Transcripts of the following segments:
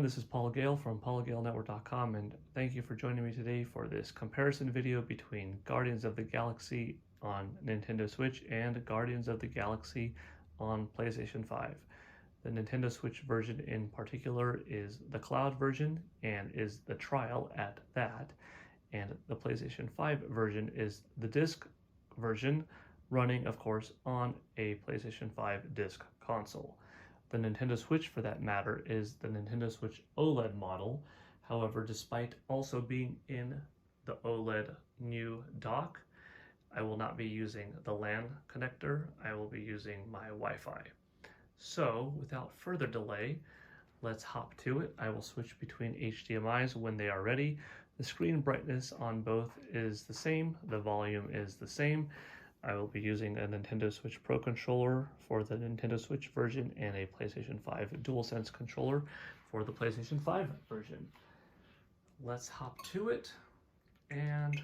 this is Paul Gale from paulgalenetwork.com, and thank you for joining me today for this comparison video between Guardians of the Galaxy on Nintendo Switch and Guardians of the Galaxy on PlayStation 5. The Nintendo Switch version in particular is the cloud version and is the trial at that, and the PlayStation 5 version is the disc version, running of course on a PlayStation 5 disc console. The Nintendo Switch, for that matter, is the Nintendo Switch OLED model. However, despite also being in the OLED new dock, I will not be using the LAN connector. I will be using my Wi-Fi. So, without further delay, let's hop to it. I will switch between HDMIs when they are ready. The screen brightness on both is the same. The volume is the same. I will be using a Nintendo Switch Pro controller for the Nintendo Switch version and a PlayStation 5 DualSense controller for the PlayStation 5 version. Let's hop to it and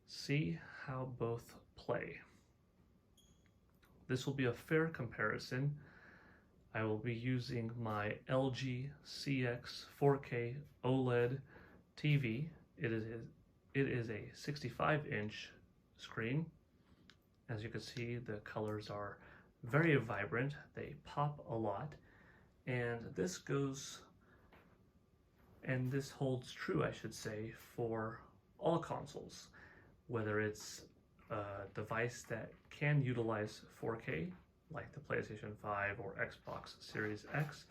see how both play. This will be a fair comparison. I will be using my LG CX 4K OLED TV. It is a 65-inch screen. As you can see, the colors are very vibrant. They pop a lot, and this holds true, I should say, for all consoles, whether it's a device that can utilize 4K like the PlayStation 5 or Xbox Series X,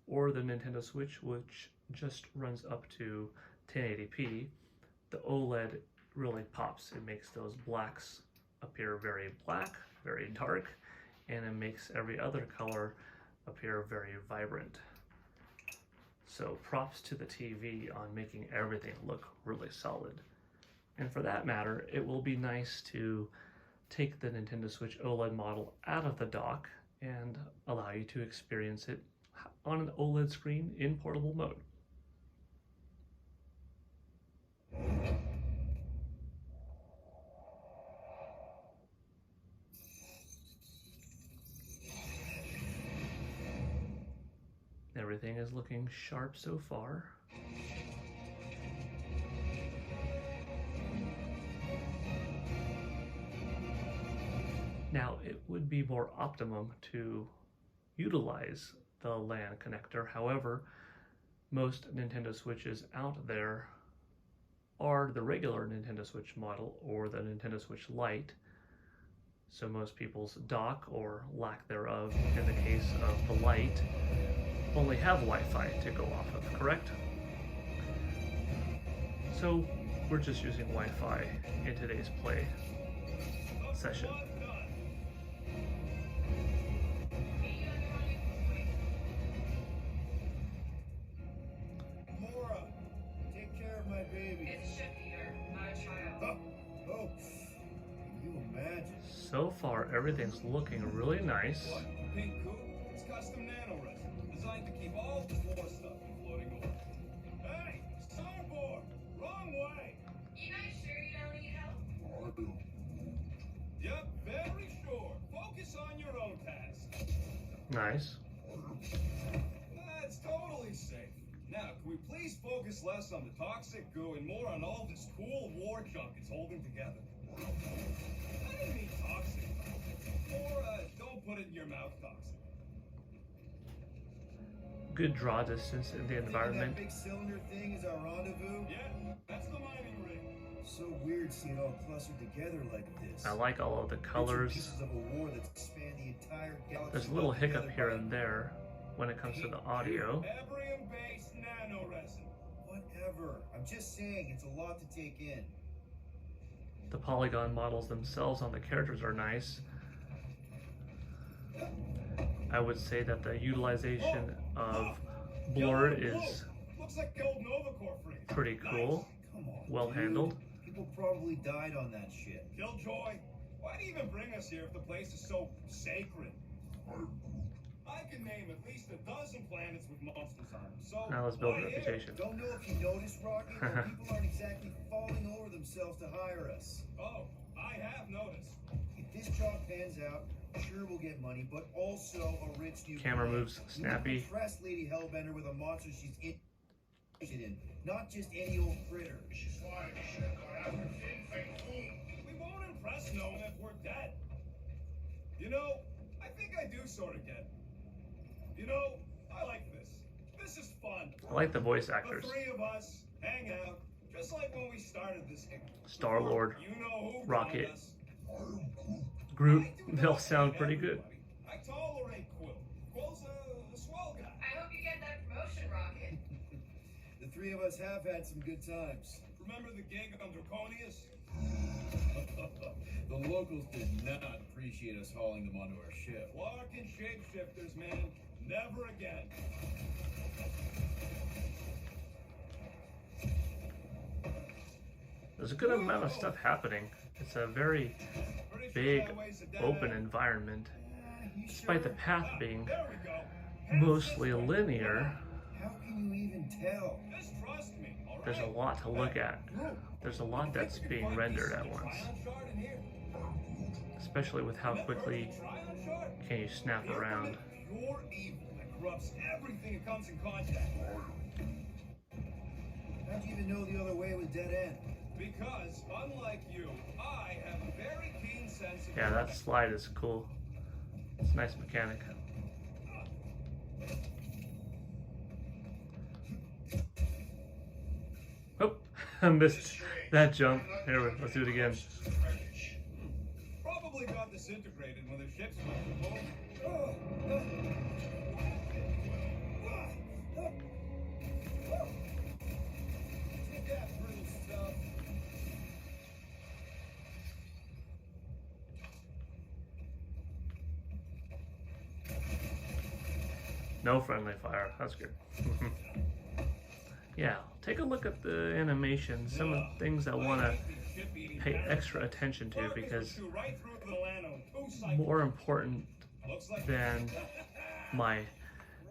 or the Nintendo Switch, which just runs up to 1080p. The OLED really pops. It makes those blacks appear very black, very dark, and it makes every other color appear very vibrant. So props to the TV on making everything look really solid. And for that matter, it will be nice to take the Nintendo Switch OLED model out of the dock and allow you to experience it on an OLED screen in portable mode. Everything is looking sharp so far. Now, it would be more optimum to utilize the LAN connector. However, most Nintendo Switches out there are the regular Nintendo Switch model or the Nintendo Switch Lite. So most people's dock, or lack thereof in the case of the Lite, only have Wi-Fi to go off of, correct? So we're just using Wi-Fi in today's play session. Mora, take care of my baby. It's Shakir, my child. Oh, can you imagine? So far, everything's looking really nice. What? Pink coupe? It's custom nano resin, designed to keep all the floor stuff from floating over. Hey, starboard! Wrong way! You guys sure you don't need help? Yep, very sure. Focus on your own task. Nice. That's totally safe. Now, can we please focus less on the toxic goo and more on all this cool war junk it's holding together? I didn't mean toxic. Or, don't put it in your mouth toxic. Good draw distance in the environment. That big cylinder thing is our rendezvous? Yeah, that's the mining rig. So weird seeing it all clustered together like this. I like all of the colors. Pieces of a war that span the entire galaxy. There's a little hiccup together here by- and there when it comes to the audio. Ebrium-based nano resin. Whatever. I'm just saying, it's a lot to take in. The polygon models themselves on the characters are nice. I would say that the utilization of blur is Looks like the old Novacore freeze. pretty cool, Come on. well dude. handled. People probably died on that shit. Killjoy, why do you even bring us here if the place is so sacred? I can name at least a dozen planets with monsters on them, so Now let's build a why here? reputation. Don't know if you noticed, Rocky, but people aren't exactly falling over themselves to hire us. Oh, I have noticed. If this job pans out, Sure, we'll get money, but also a rich new Camera plan. moves We want snappy. to impress Lady Hellbender with a monster she's interested in, not just any old critter. We won't impress no one if we're dead. You know, I think I do sort of get. You know, I like this. This is fun. I like the voice actors. The three of us hang out, just like when we started this thing. Star-Lord, You know who Rocket, joined us. Groot, I do they all not sound hate pretty good. everybody. I tolerate Quill. Quill's a swell guy. I hope you get that promotion, Rocket. The three of us have had some good times. Remember the gig on Draconius? The locals did not appreciate us hauling them onto our ship. Clark and shapeshifters, man. Never again. There's a good amount of stuff happening. It's a very Pretty sure big, that way's a dead open end. environment. You Despite the sure? path being There we go. mostly linear, How can you even tell? Just trust me, all right? there's a lot to look at. There's a lot that's being rendered at once, especially with how quickly can you snap around. Pure evil that corrupts everything it comes in contact with. How'd you even know the other way was dead end? Because, unlike you, I have a very keen sense of Yeah, that slide is cool. It's a nice mechanic. Oh, I missed that jump. Here, let's do it again. Probably got disintegrated when the ships went to home. Take that brutal stuff. No friendly fire. That's good. Yeah, take a look at the animation. Some of the things I want to pay extra attention to because more important than my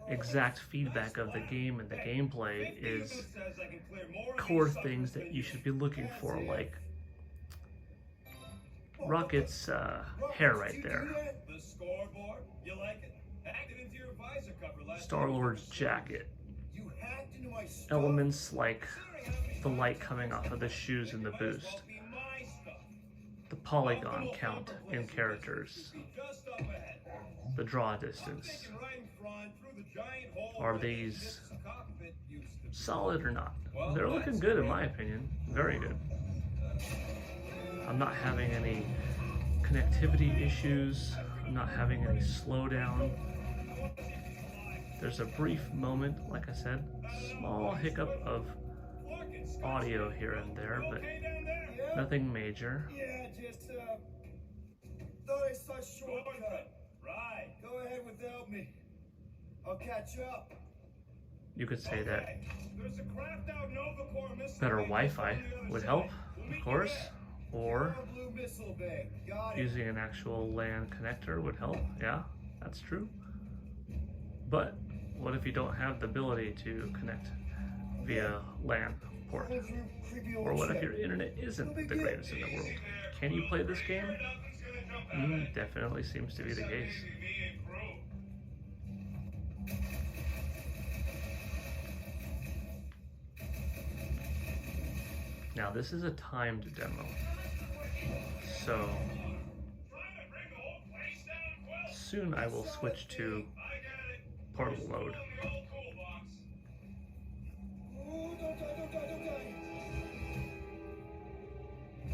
exact feedback of the game and the gameplay is core things that you should be looking for, like Rocket's hair right there, The scoreboard, you like it? Hacked it into your visor cover last Star-Lord's jacket, You hacked into my stuff. elements like the light coming off of the shoes and the boost, the polygon count in characters, Just up ahead. the draw distance. Taken right in front through the giant hole Are where the these ship's cockpit used to be. solid or not? They're looking good in my opinion. Very good. I'm not having any connectivity issues. I'm not having any slowdown. There's a brief moment, like I said, small hiccup of audio here and there, but Okay down there? nothing major. Yeah, just thought I saw a shortcut. Right. Go ahead without me. I'll catch up. You could say that Okay. There's a craft out Nova Corps missile better bay Wi-Fi on the other would side. help, We'll of meet you course, there. or Blue missile bay. Got it. using an actual LAN connector would help. Yeah, that's true. But what if you don't have the ability to connect via LAN port? Going through creepy old Or what if shit. your internet isn't the greatest in the world? Can you play this game? Definitely seems to be the case. Now this is a timed demo, so soon I will switch to portable mode. Oh, don't die, don't die, don't die.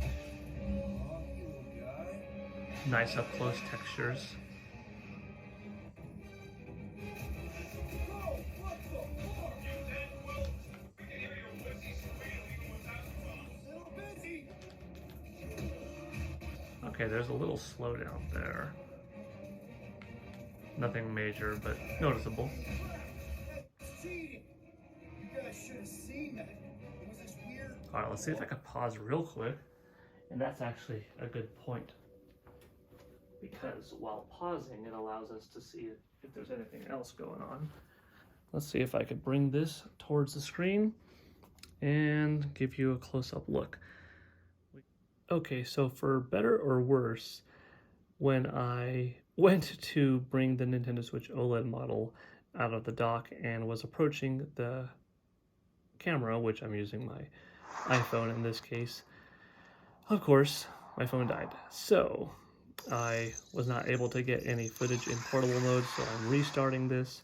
Aw, you little guy. Nice up close textures. Oh, what the fuck? Little busy. Okay, there's a little slowdown there. Nothing major, but noticeable. That's cheating. You guys should have seen that. It was this weird. All right, let's see if I can pause real quick. And that's actually a good point. Because while pausing, it allows us to see if there's anything else going on. Let's see if I could bring this towards the screen and give you a close-up look. Okay, so for better or worse, when I went to bring the Nintendo Switch OLED model out of the dock and was approaching the camera, which I'm using my iPhone in this case. Of course, my phone died. So I was not able to get any footage in portable mode, so I'm restarting this,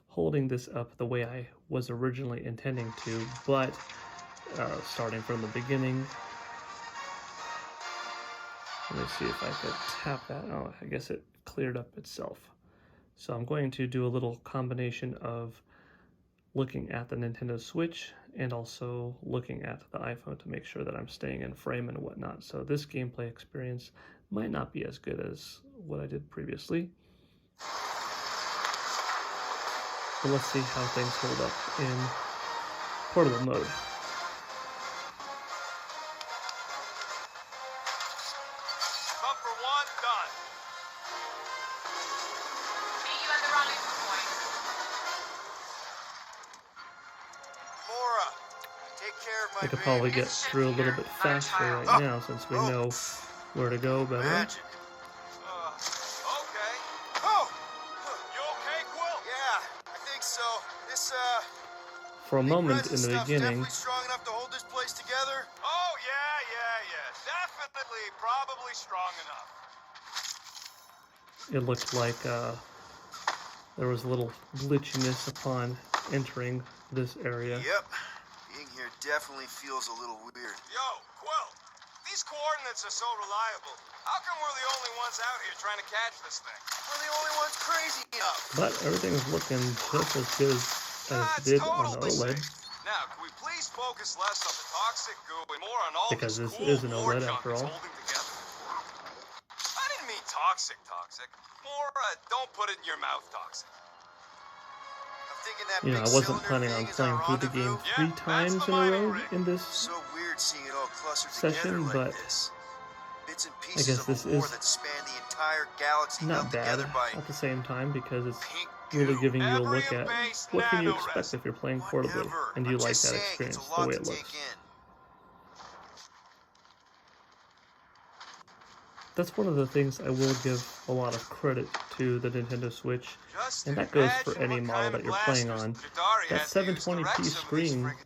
holding this up the way I was originally intending to, but starting from the beginning. Let me see if I could tap that. Oh, I guess it cleared up itself. So I'm going to do a little combination of looking at the Nintendo Switch and also looking at the iPhone to make sure that I'm staying in frame and whatnot. So this gameplay experience might not be as good as what I did previously. But let's see how things hold up in portable mode. Bumper one done. Meet you at the rendezvous point. Mora, take care of my I could probably get through a little bit faster right now since we know where to go better. Magic. Okay. Oh! You okay, Quill? Yeah, I think so. This, For a moment in the beginning, definitely strong enough to hold this place together? Oh, yeah. Definitely, probably strong enough. it looked like there was a little glitchiness upon entering this area. Yep. Being here definitely feels a little weird. Yo, Quill, these coordinates are so reliable. How come we're the only ones out here trying to catch this thing? We're the only ones crazy enough. But everything's looking just as good as it did on the OLED. Now, can we please focus less on the toxic goo and more on all Because this this cool is an war OLED junk after it's all. holding together? I didn't mean toxic. More, don't put it in your mouth toxic. I'm thinking that You know, big I wasn't cylinder planning thing on is playing our through the game rendezvous. three Yeah, times that's in the a mining row rig. in this. So weird seeing it all clustered Session, together like but this. Bits and I pieces guess of this a war is that span the entire galaxy not held bad together by at the same time because it's pink really goo. giving you a look at Ebrium-based what can you nano expect resin. if you're playing portably, Whatever. and do you I'm like just that saying, experience it's a the lot way to it take looks. in. That's one of the things I will give a lot of credit to the Nintendo Switch, Just and that goes for imagine any what model kind that of you're playing blasters on. Jadari That had to use to 720p wreck some of these screen, frigates.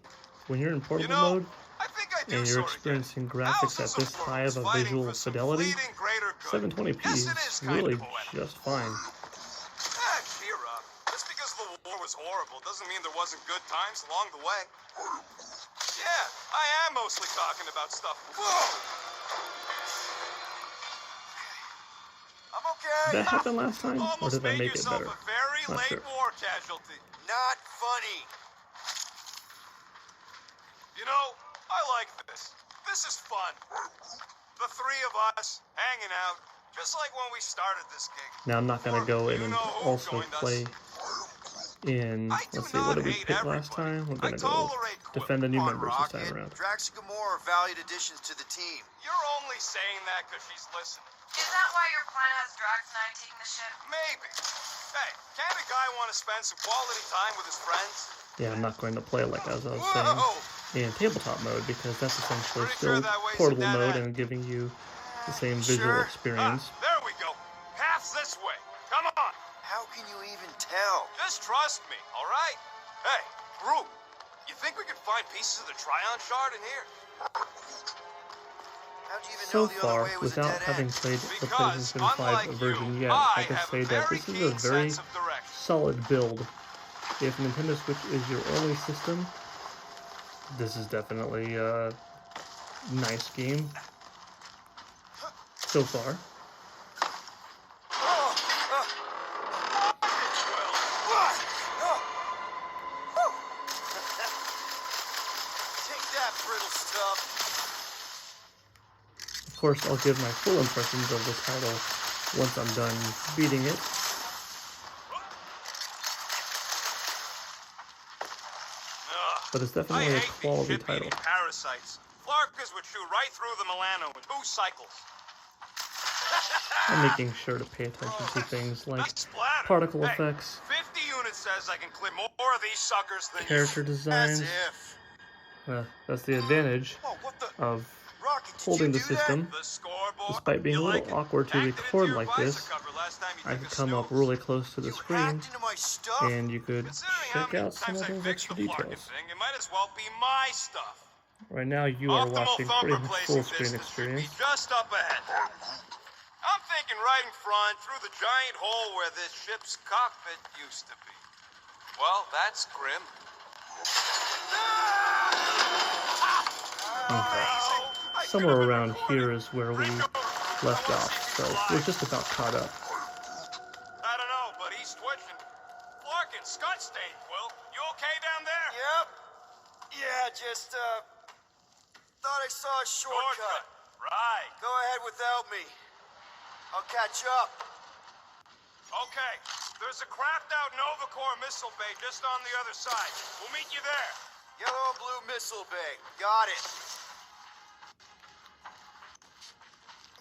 when you're in portable You know, mode, I think I do and you're sorta get it. experiencing graphics at Thousands of this high of worlds a fighting visual for some fidelity, fleeting greater good. 720p Yes, it is is kind really of poetic. just fine. Cheer up. Just because the war was horrible doesn't mean there wasn't good times along the way. Yeah, I am mostly talking about stuff. Whoa! I'm okay. Did that happen last time, or Almost did I made make it yourself better? a very Not late sure. war casualty. Not funny. You know, I like this. This is fun. The three of us hanging out, just like when we started this gig. Now I'm not going to go in You and know who also joined us. play in, I do let's see, what not did we hate pick last everybody. time? We're I going to go tolerate defend the new Come on, members this time Rocket. around. Drax and Gamora are valued additions to the team. You're only saying that because she's listening. Is that why your plan has Drax and I taking the ship? Maybe. Hey, can't a guy want to spend some quality time with his friends? Yeah, I'm not going to play like as I was Whoa! saying in tabletop mode because that's essentially Pretty still sure that weighs portable a dead mode end. and giving you the same visual Sure. experience. There we go. Path's this way. Come on. How can you even tell? Just trust me, all right? Hey, Groot, you think we could find pieces of the Tryon shard in here? How'd you even So know the other far, way was a without dead having end? played the Because, PlayStation 5 unlike version you, yet, I can have say a that very this is keen a very sense of direction. solid build. If Nintendo Switch is your only system, this is definitely a nice game so far. Take that, brittle stuff. Of course, I'll give my full impressions of the title once I'm done beating it. But it's I definitely a hate quality these ship-eating title. parasites. Flarkers would chew right through the Milano in 2 cycles. I'm making sure to pay attention to things like Nice splatter. particle Hey, effects, 50 units says I can clip more of these suckers than character you. designs. As if. That's the advantage Oh, what the? of Rocket, did holding you the do system, The scoreboard. despite being You a little like it? awkward to Hacked it into record your like visor this. cover last time you I could come up really close to the You screen hacked into my stuff? and you could Considering how check many out some times of I those fixed extra the Flarkin details. thing, it might as well be my stuff. Right now you are Optimal watching thumb pretty much replacing full screen distance should be experience. just up ahead. I'm thinking right in front, through the giant hole where this ship's cockpit used to be. Well, that's grim. Okay. Somewhere around here is where we left off, so we're just about caught up. I don't know, but he's twitching. Flarkin, Scott stayed, Quill. You okay down there? Yep. Yeah, just, thought I saw a shortcut. Right. Go ahead without me. I'll catch up. Okay. There's a crapped out Nova Corps missile bay just on the other side. We'll meet you there. Yellow and blue missile bay. Got it.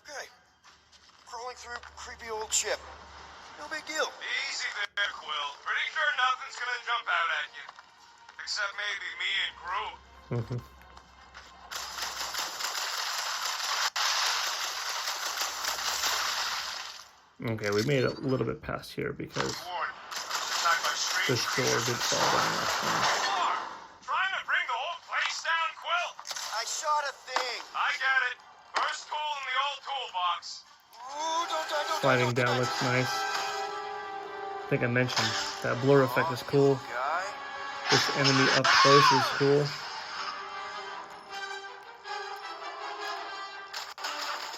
Okay. Crawling through creepy old ship. No big deal. Easy there, Quill. Pretty sure nothing's gonna jump out at you. Except maybe me and Groot. Okay, we made it a little bit past here because this door did fall down last time. Trying to bring the whole place down, Quill? I shot a thing. I get it. First tool in the old toolbox. Ooh, don't die, don't Sliding die, down don't looks nice. I think I mentioned that blur effect is cool. Guy. This enemy up close is cool.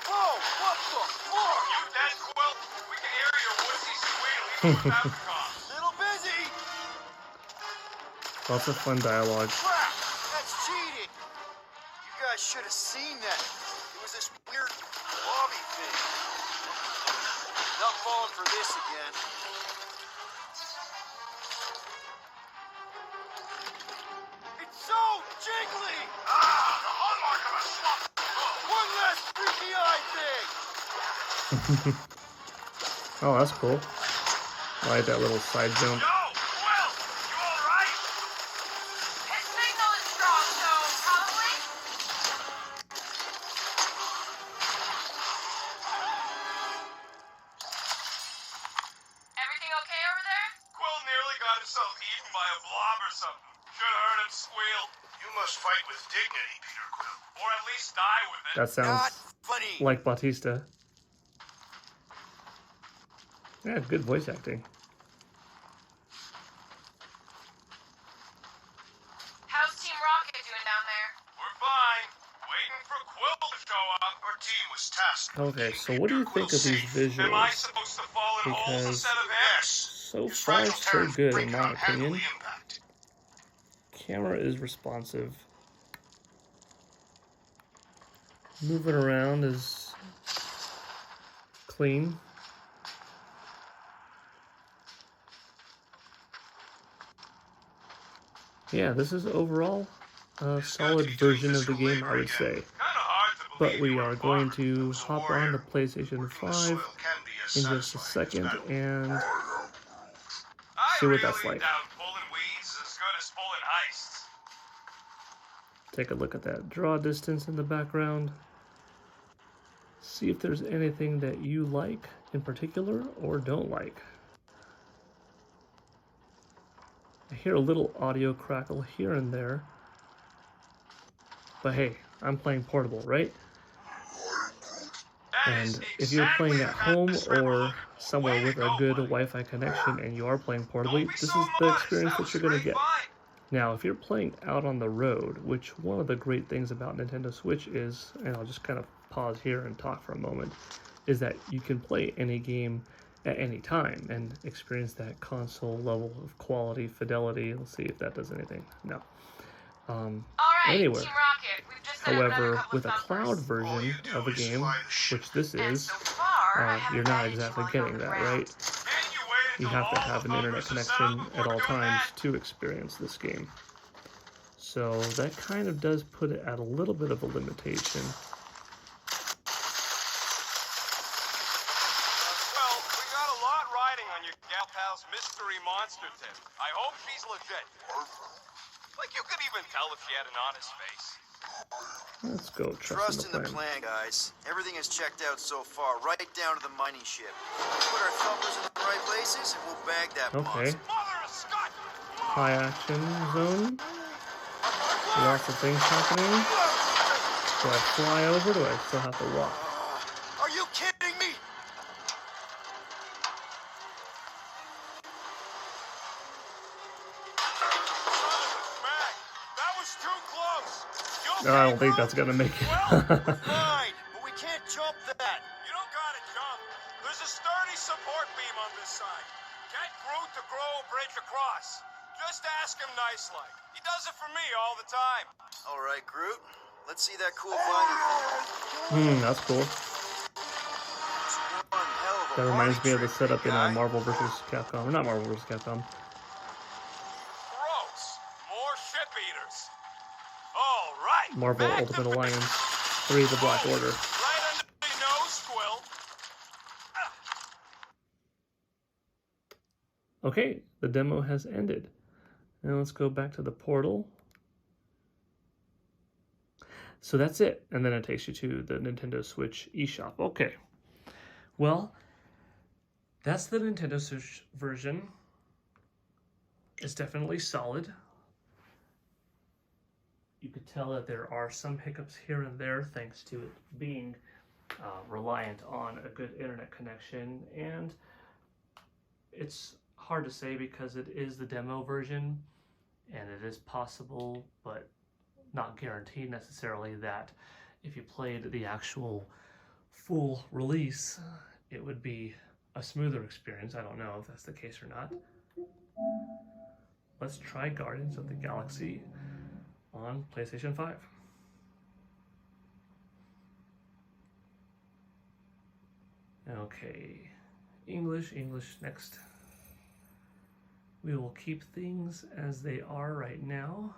Whoa, what the fuck? You dead, Quill? We can hear your woodsy squeal even without the cops. Little busy. Lots of fun dialogue. Crap, that's cheating. You guys should have seen that. It was this weird lobby thing. Not falling for this again. It's so jiggly! Ah, the hallmark of a slump. One less freaky eye thing! Oh, that's cool. I like that little side jump. Yo, Quill, you alright? His signal is strong, so probably. Everything okay over there? Quill nearly got himself eaten by a blob or something. Should have heard him squeal. You must fight with dignity, Peter Quill. Or at least die with it. That Not sounds funny. like Bautista. Yeah, good voice acting. How's Team Rocket doing down there? We're fine. Waiting for Quill to show up. Our team was tasked. Okay, so what do you think of these Am I visuals? supposed to fall in holes Because instead of eggs? so far, so good in my opinion. Camera is responsive. Moving around is clean. Yeah, this is overall a solid version of the game, I would say. But we are going to hop on to PlayStation 5 in just a second and see what that's like. Take a look at that draw distance in the background. See if there's anything that you like in particular or don't like. I hear a little audio crackle here and there. But hey, I'm playing portable, right? And if you're playing at home or somewhere with a good Wi-Fi connection and you are playing portably, this is the experience that you're going to get. Now, if you're playing out on the road, which one of the great things about Nintendo Switch is, and I'll just kind of pause here and talk for a moment, is that you can play any game at any time and experience that console level of quality, fidelity. Let's see if that does anything. No. Anywhere. Team Rocket, we've just set up another However, couple with a of cloud numbers. version of a game, which this And is, so far, I haven't you're not managed exactly while you're getting on the that, ground. right? You have to have an internet connection at all times to experience this game. So that kind of does put it at a little bit of a limitation. Well, we got a lot riding on your gal pal's mystery monster tip. I hope she's legit. Like you could even tell if she had an honest face. Let's go Trust in the plan, guys. Everything is checked out so far, right down to the mining ship. Put our thumpers in the right places, and we'll bag that Okay. monster. Mother of Scott! High action zone. Lots of things happening. Do I fly over? Do I still have to walk? Are you kidding me? Mac, that was too close. You I okay, don't think bro? that's gonna make it. Well, we're fine, but we can't jump that. You don't gotta jump. There's a sturdy support beam on this side. Get Groot to grow a bridge across. Just ask him nice-like. He does it for me all the time. All right, Groot. Let's see that cool vine. That's cool. One hell of a That reminds me of the party trick, setup in guy. Marvel vs. Capcom. Or not Marvel vs. Capcom. Gross. More ship eaters. All right. Marvel back Ultimate to Alliance 3: The Black Order. Right under your nose, Squill. Okay, the demo has ended. Now let's go back to the portal. So that's it. And then it takes you to the Nintendo Switch eShop. Okay. Well, that's the Nintendo Switch version. It's definitely solid. You could tell that there are some hiccups here and there thanks to it being reliant on a good internet connection. And it's hard to say because it is the demo version and it is possible, but not guaranteed necessarily, that if you played the actual full release, it would be a smoother experience. I don't know if that's the case or not. Let's try Guardians of the Galaxy on PlayStation 5. Okay, English next. We will keep things as they are right now,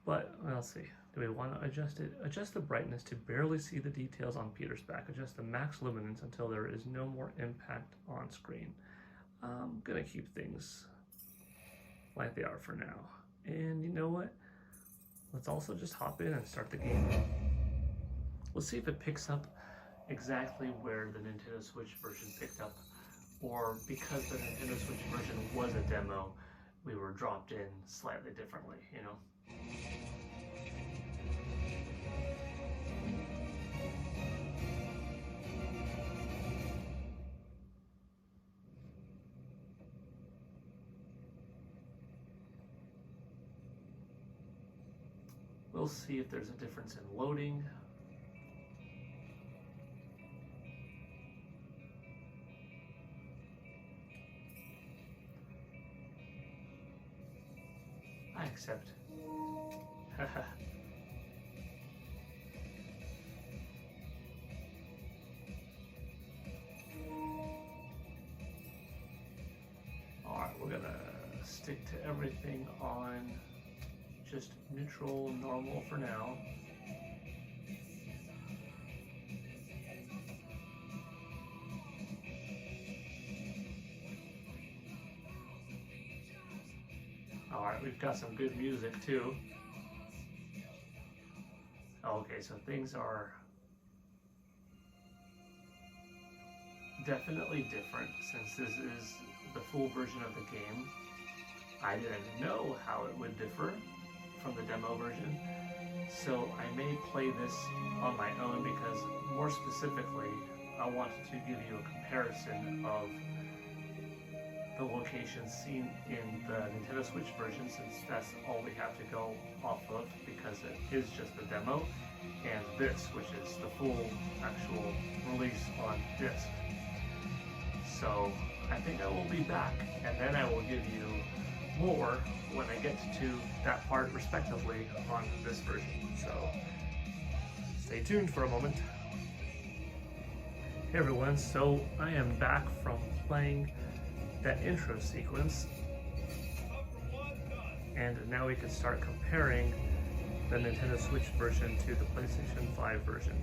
but let's see. Do we want to adjust it? Adjust the brightness to barely see the details on Peter's back. Adjust the max luminance until there is no more impact on screen. I'm gonna keep things like they are for now. And you know what? Let's also just hop in and start the game. Let's see if it picks up exactly where the Nintendo Switch version picked up, or because the Nintendo Switch version was a demo, we were dropped in slightly differently, you know? We'll see if there's a difference in loading. I accept. Alright, we're gonna stick to everything on just neutral, normal for now. Alright, we've got some good music too. Okay, so things are definitely different since this is the full version of the game. I didn't know how it would differ from the demo version, so I may play this on my own because more specifically I wanted to give you a comparison of the locations seen in the Nintendo Switch version, since that's all we have to go off of because it is just the demo, and this, which is the full actual release on disc. So I think I will be back, and then I will give you more when I get to that part respectively on this version. So stay tuned for a moment. Hey everyone, so I am back from playing that intro sequence, and now we can start comparing the Nintendo Switch version to the PlayStation 5 version.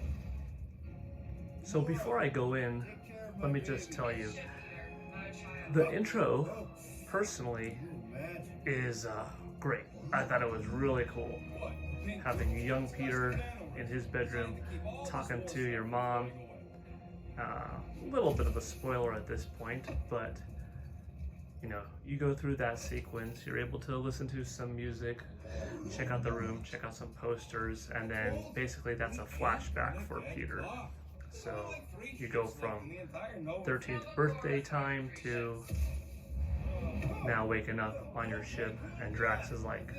So before I go in, let me just tell you, the intro personally is great. I thought it was really cool. having a young Peter in his bedroom talking to your mom. A little bit of a spoiler at this point, but you know, you go through that sequence, you're able to listen to some music, check out the room, check out some posters, and then basically that's a flashback for Peter. So you go from 13th birthday time to now waking up on your ship, and Drax is like,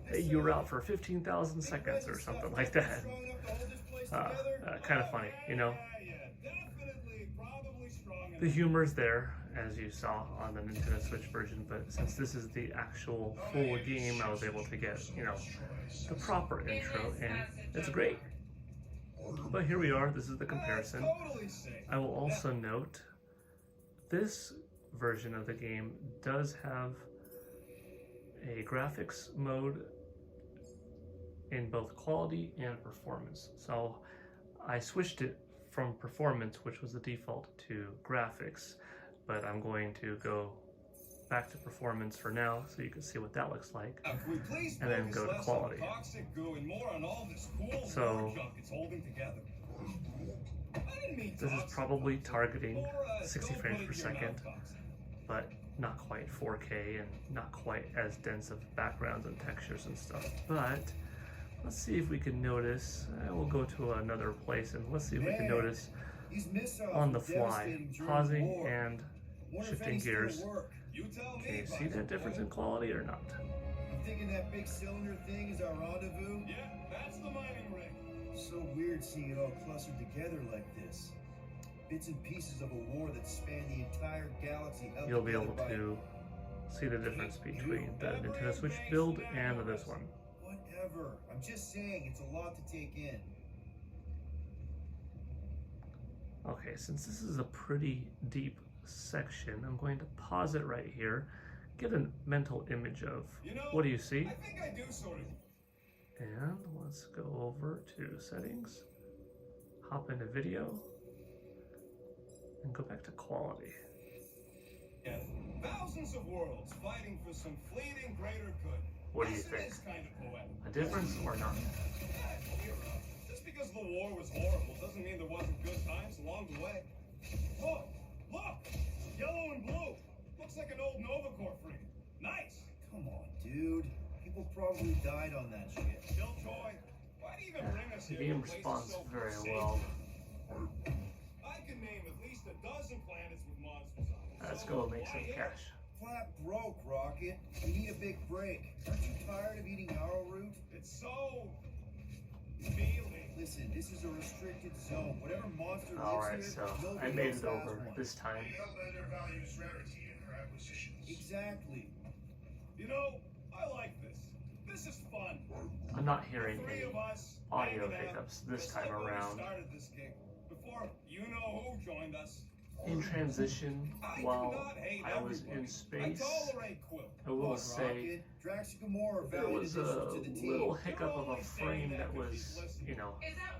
hey, you were out for 15,000 seconds or something like that. Kind of funny, you know. The humor's there, as you saw on the Nintendo Switch version, but since this is the actual full game, I was able to get, you know, the proper intro, and it's great. But here we are, this is the comparison. I will also note, this version of the game does have a graphics mode in both quality and performance. So I switched it from performance, which was the default, to graphics, but I'm going to go back to performance for now so you can see what that looks like, and then go to quality. So this is probably targeting 60 frames per second, but not quite 4K and not quite as dense of backgrounds and textures and stuff. But let's see if we can notice, we'll go to another place and let's see if we can notice on the fly, pausing and shifting gears. Can you see that difference in quality or not? I'm thinking that big cylinder thing is our rendezvous. Yeah, that's the mining ring. So weird seeing it all clustered together like this. Bits and pieces of a war that spanned the entire galaxy. You'll be able to see the difference between the Nintendo Switch build and this one. Whatever. I'm just saying, it's a lot to take in. Okay, since this is a pretty deep section, I'm going to pause it right here, get a mental image of, what do you see? I think I do sort of. And let's go over to settings, hop into video, and go back to quality. Yeah. Thousands of worlds fighting for some fleeting greater good. What do you think? Kind of poetic. A difference or not? Just because the war was horrible doesn't mean there wasn't good times along the way. Oh, look! Yellow and blue. Looks like an old Nova Corps frigate. Nice. Come on, dude. People probably died on that ship. Killjoy, why do you even bring us The here? game when the place is responds so very safe? well. I can name at least a dozen planets with monsters on them. Let's So go make some why here? cash. Flat broke, Rocket. We need a big break. Aren't you tired of eating arrowroot? It's so feeling. Listen, this is a restricted zone. Whatever monster Alright, lives so here, I nobody made else it has over one. this time. The Outlander values rarity in her acquisitions. Exactly. You know, I like this. This is fun. I'm not hearing Three any of us. audio hanging out, hiccups this just time like when we around. started this gig, before you know who joined us. In transition, I while do not hate I was everybody. in space, I tolerate Quill. I will say Drax and Gamora there valued was a additions to the team. little hiccup of a frame that was, you know,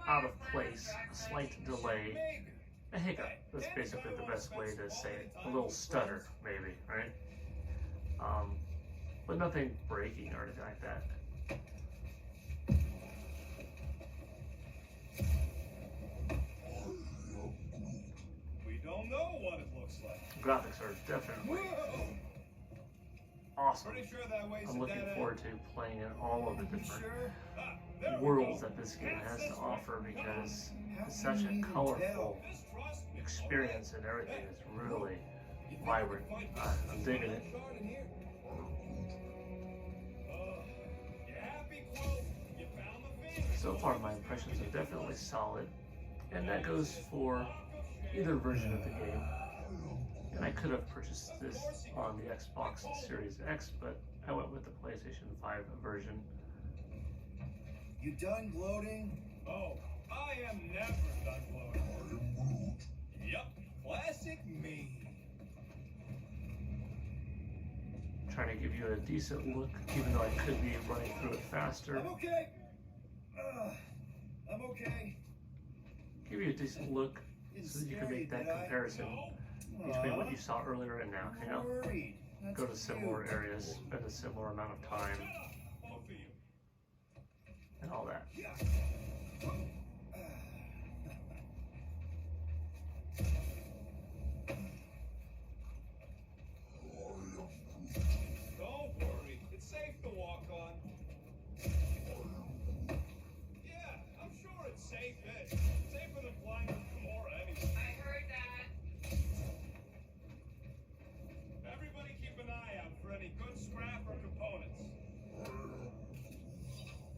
out of place, a slight delay, Maybe. a hiccup. That's basically the best way to say it. A little stutter, maybe, right? But nothing breaking or anything like that. We don't know what it looks like. Graphics are definitely Whoa! awesome. Pretty sure that weighs I'm a looking dead forward to playing in all of the You different sure? Ah, there we worlds go. that this game has to offer, because How it's can such you a even colorful Just trust me. experience, and everything is really You think vibrant. we can find I'm digging it. shard in here? You happy, Quill? You found the thing? So far, my impressions are definitely solid, and that goes for either version of the game. And I could have purchased this on the Xbox Series X, but I went with the PlayStation 5 version. You done gloating? Oh, I am never done gloating. Yep, classic me. Trying to give you a decent look, even though I could be running through it faster. I'm okay. I'm okay. Give you a decent look so that you can make that comparison between what you saw earlier and now. You know, Worried. That's go to similar cute. areas, spend a similar amount of time. Both of you. and all that. Don't worry, it's safe to walk on. Yeah, I'm sure it's safe. Safer than flying with Gamora anyway. I heard that. Everybody keep an eye out for any good scrap or components.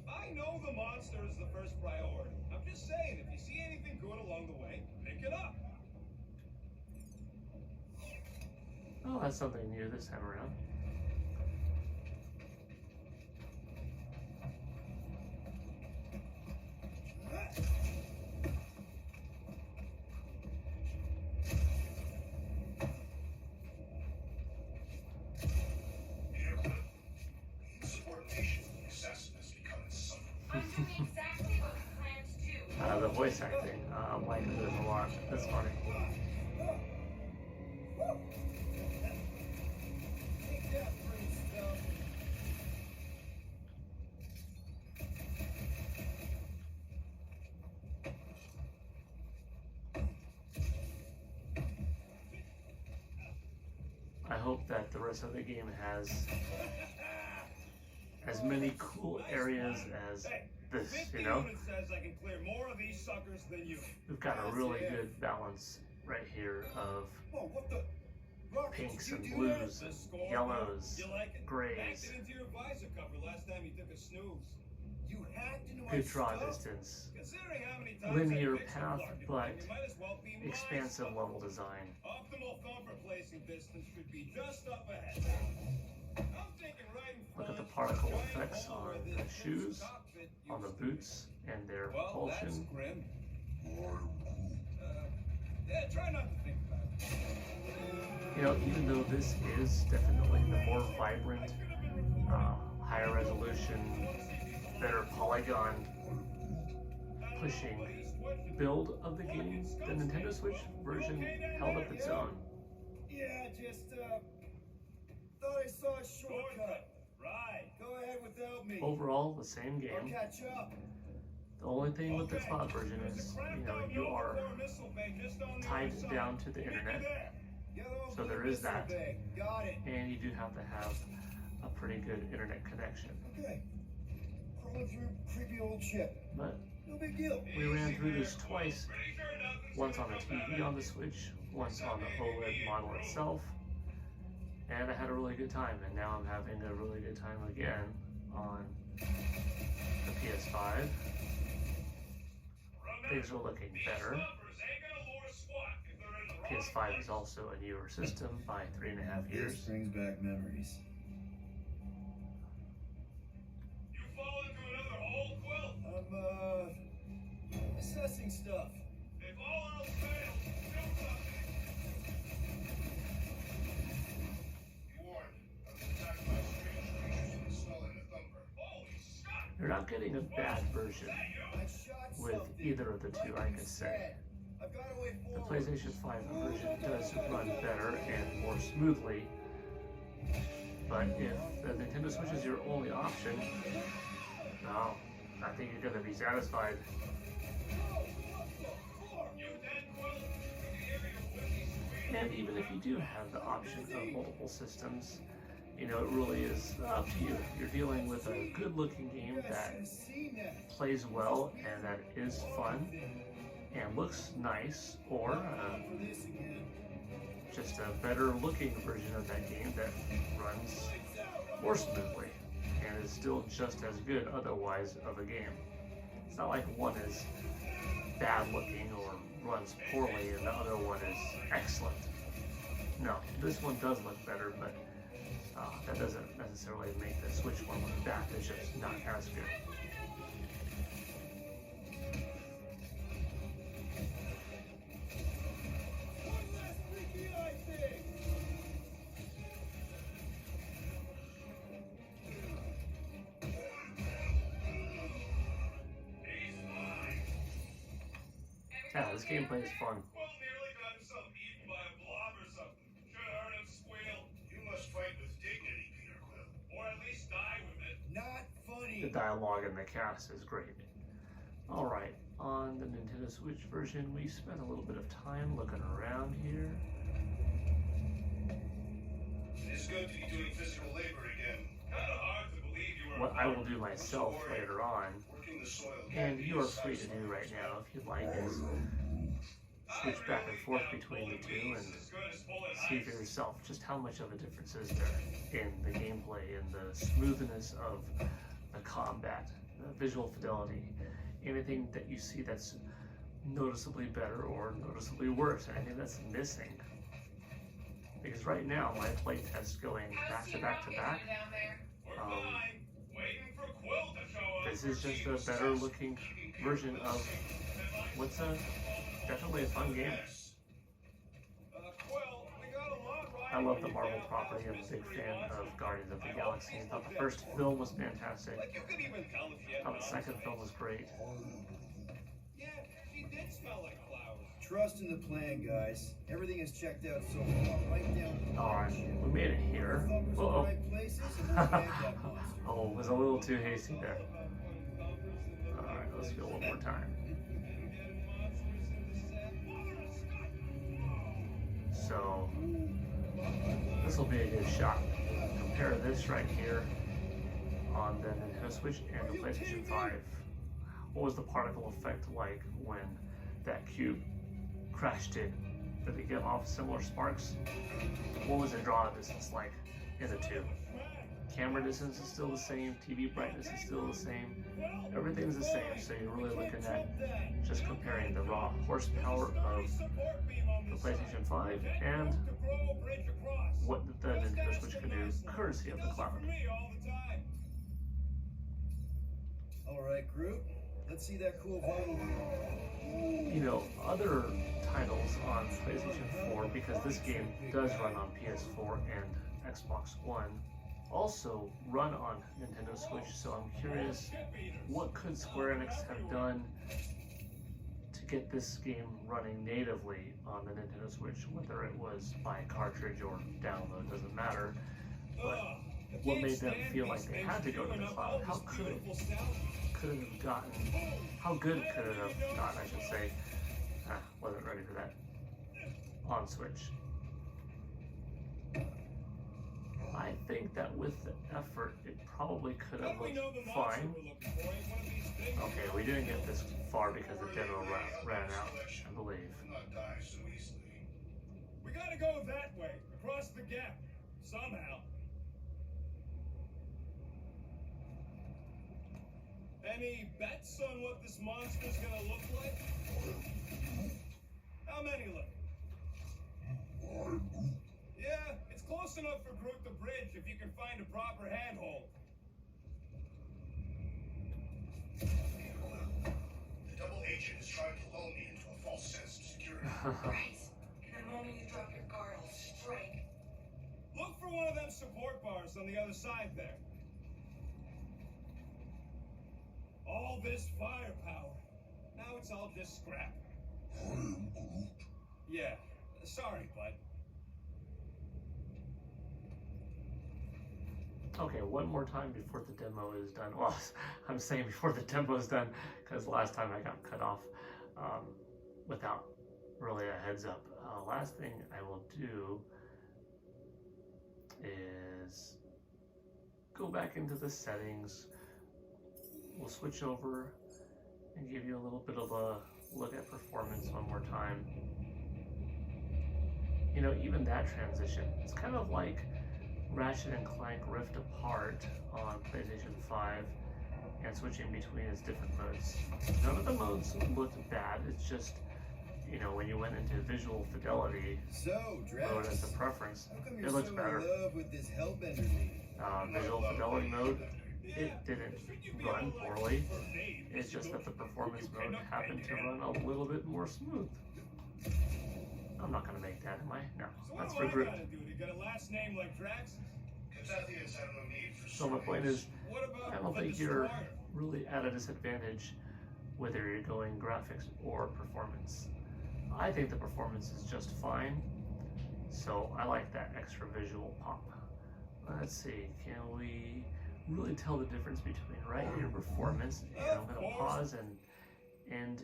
I know the monster is the first priority. I'm just saying, if you see anything good along the way, pick it up. Oh, that's something new this time around. Insubordination, assassin has become insufferable. I'm doing exactly what we planned to do. The voice acting, I'm liking this a lot. That's funny. Take that free stuff. I hope that the rest of the game has as many cool areas as this, 50 you know? units says I can clear more of these suckers than you. We've got a really good balance right here of Whoa, what the? Rocket, pinks did and you do that? blues The and score, yellows, you like it? grays. Packed it into your visor cover last time you took a snooze. You hacked into my Good draw stuff? distance, Considering how many times linear I fixed path, the plug, but you might as well be my expansive stuff. level design. Optimal thumb replacing distance should be just up ahead. I'm thinking right in Look at the front, particle giant effects hole on where the this shoes, cockpit on the used to be. boots, and their Well, that's propulsion. grim. Yeah, try not to think about it. You know, even though this is definitely the more vibrant, higher resolution, better polygon pushing build of the game, the Nintendo Switch version held up its own. Yeah, just thought I saw a shortcut. Right. Go ahead without me. Overall, the same I'll game. catch up. The only thing with the cloud version is, you know, you are tied down to the internet, Yellow so blue there is missile that. bay. Got it. and you do have to have a pretty good internet connection. Okay. Crawling through creepy old chip. But No big deal. we ran through this twice, once on the TV on the Switch, once on the OLED model itself, and I had a really good time, and now I'm having a really good time again on the PS5. Things are looking better. PS5 is also a newer system by 3.5 This years. brings back memories. You fall into another hole, Quill? I'm assessing stuff. If all else fails, still something. Be warned, I've been attacked by strange creatures installing the thumper. Holy shit! You're not getting a bad version I shot with something. either of the two, I could say. I've got a way The forward. PlayStation 5 version does run better and more smoothly, but if the Nintendo Switch is your only option, no, I think you're going to be satisfied. You dead, Quill? You can hear your wiki scream. And even if you do have the option of multiple systems, you know, it really is up to you. You're dealing with a good-looking game You guys that should have seen that. plays well and that is fun and looks nice, or For this again. just a better looking version of that game that runs more smoothly and is still just as good otherwise of a game. It's not like one is bad looking or runs poorly and the other one is excellent. No, this one does look better, but that doesn't necessarily make the Switch one look bad. It's just not as good. One last freaky eye thing. Yeah, this gameplay is fun. Quill nearly got himself eaten by a blob or something. Should have heard him squeal. You must fight with dignity, Peter Quill. Or at least die with it. Not The funny. dialogue in the cast is great. Alright, on the Nintendo Switch version, we spent a little bit of time looking around here. It's good to be doing physical labor again. Kinda hard to believe you were What I will do myself later on, Working the soil. and you are free to do right now if you'd like, is switch back and forth between the two and see for yourself just how much of a difference is there in the gameplay and the smoothness of the combat, the visual fidelity, anything that you see that's noticeably better or noticeably worse, anything that's missing. Because right now my playtest going back to back to back, this is just a better looking version of what's definitely a fun game. I love the Marvel property. I'm a big fan of Guardians of the Galaxy. I thought the first film was fantastic. I thought the second film was great. Yeah, she did smell like flowers. Trust in the plan, guys. Everything is checked out so far, right down to the Alright, we made it here. thumpers in the Uh-oh. right places, and we'll bag that monster. Oh, it was a little too hasty there. Alright, let's go one more time. So, this will be a good shot. Compare this right here on the Nintendo Switch and the PlayStation 5. What was the particle effect like when that cube crashed in? Did it give off similar sparks? What was the draw distance like in the two? Camera distance is still the same, TV brightness is still the same, everything's the same, so you're really looking at just comparing the raw horsepower of the PlayStation 5 and what the Nintendo Switch can do courtesy of the cloud. Alright, Groot, let's see that cool vinyl. You know, other titles on PlayStation 4, because this game does run on PS4 and Xbox One, also run on Nintendo Switch, so I'm curious, what could Square-Enix have done to get this game running natively on the Nintendo Switch, whether it was by cartridge or download, doesn't matter, but what made them feel like they had to go to the cloud? How good it have gotten, how good could it have gotten, I should say, wasn't ready for that, on Switch. I think that with the effort, it probably could have looked fine. Okay, we didn't get this far because the demo ran out, I believe. Not die so easily. We gotta go that way, across the gap, somehow. Any bets on what this monster's gonna look like? How many left? Yeah, it's close enough for Groot the Bridge if you can find a proper handhold. The double agent is trying to lull me into a false sense of security. Right. And the moment you drop your guard, I'll strike. Look for one of them support bars on the other side there. All this firepower. Now it's all just scrap. Yeah, sorry, bud. Okay, one more time before the demo is done. Well, I'm saying before the demo is done because last time I got cut off without really a heads up. Last thing I will do is go back into the settings. We'll switch over and give you a little bit of a look at performance one more time. You know, even that transition, it's kind of like Ratchet and Clank Rift Apart on PlayStation 5 and switching between its different modes. None of the modes looked bad, it's just, you know, when you went into visual fidelity So, mode as Drax, a preference, how come it you're looks so better. in love with this hellbender lady? Visual fidelity mode, it didn't run poorly, it's just that the performance mode happened to run a little bit more smooth. I'm not gonna make that, am I? No, So that's what for do I Groot. gotta do to get a last name like Drax's? Kentuckians have no need for So my point is, What about I don't the think you're Destroyer? really at a disadvantage whether you're going graphics or performance. I think the performance is just fine, so I like that extra visual pop. Let's see, can we really tell the difference between, right? Your performance. And I'm going to pause and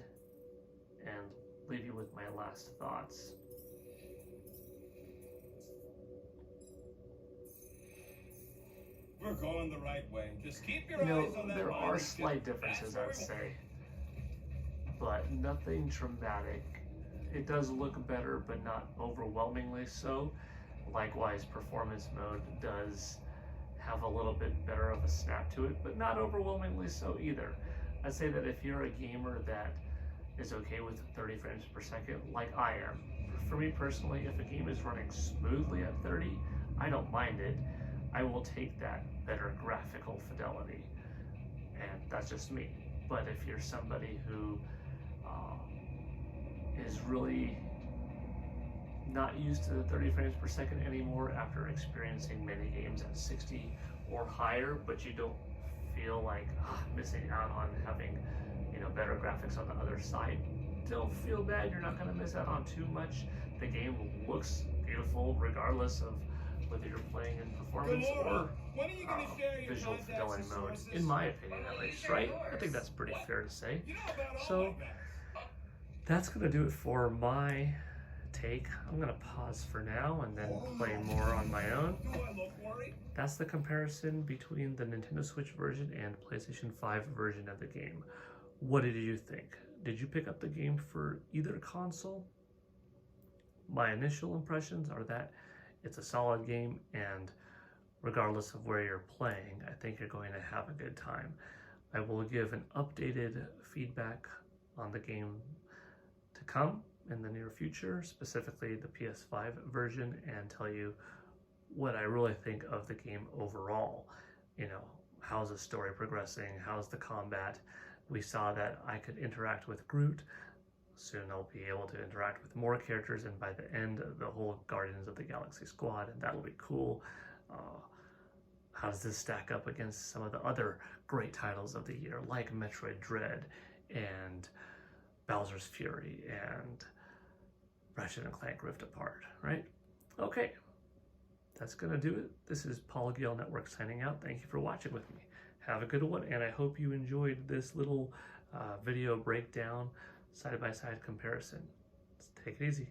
leave you with my last thoughts. We're going the right way. Just keep your You know, eyes on that there line are and slight just- differences, that's I'd where we- say, but nothing dramatic. It does look better, but not overwhelmingly so. Likewise, performance mode does have a little bit better of a snap to it, but not overwhelmingly so either. I'd say that if you're a gamer that is okay with 30 frames per second, like I am, for me personally, if a game is running smoothly at 30, I don't mind it. I will take that better graphical fidelity, and that's just me. But if you're somebody who is really not used to the 30 frames per second anymore after experiencing many games at 60 or higher, but you don't feel like missing out on having, you know, better graphics on the other side, don't feel bad. You're not going to miss out on too much. The game looks beautiful regardless of whether you're playing in performance or When are you gonna share your visual contacts fidelity and mode, sources? in my opinion at least, right? I think that's pretty fair to say. You know about all So my guys. that's going to do it for my take. I'm going to pause for now and then play more on my own. Do I look worried? That's the comparison between the Nintendo Switch version and PlayStation 5 version of the game. What did you think? Did you pick up the game for either console? My initial impressions are that it's a solid game, and regardless of where you're playing, I think you're going to have a good time. I will give an updated feedback on the game to come in the near future, specifically the PS5 version, and tell you what I really think of the game overall. You know, how's the story progressing? How's the combat? We saw that I could interact with Groot. Soon I'll be able to interact with more characters, and by the end, the whole Guardians of the Galaxy squad, and that'll be cool. How does this stack up against some of the other great titles of the year, like Metroid Dread and Bowser's Fury and Ratchet & Clank Rift Apart, right? Okay, that's going to do it. This is Paul Gale Network signing out. Thank you for watching with me. Have a good one, and I hope you enjoyed this little video breakdown, side-by-side comparison. Let's take it easy.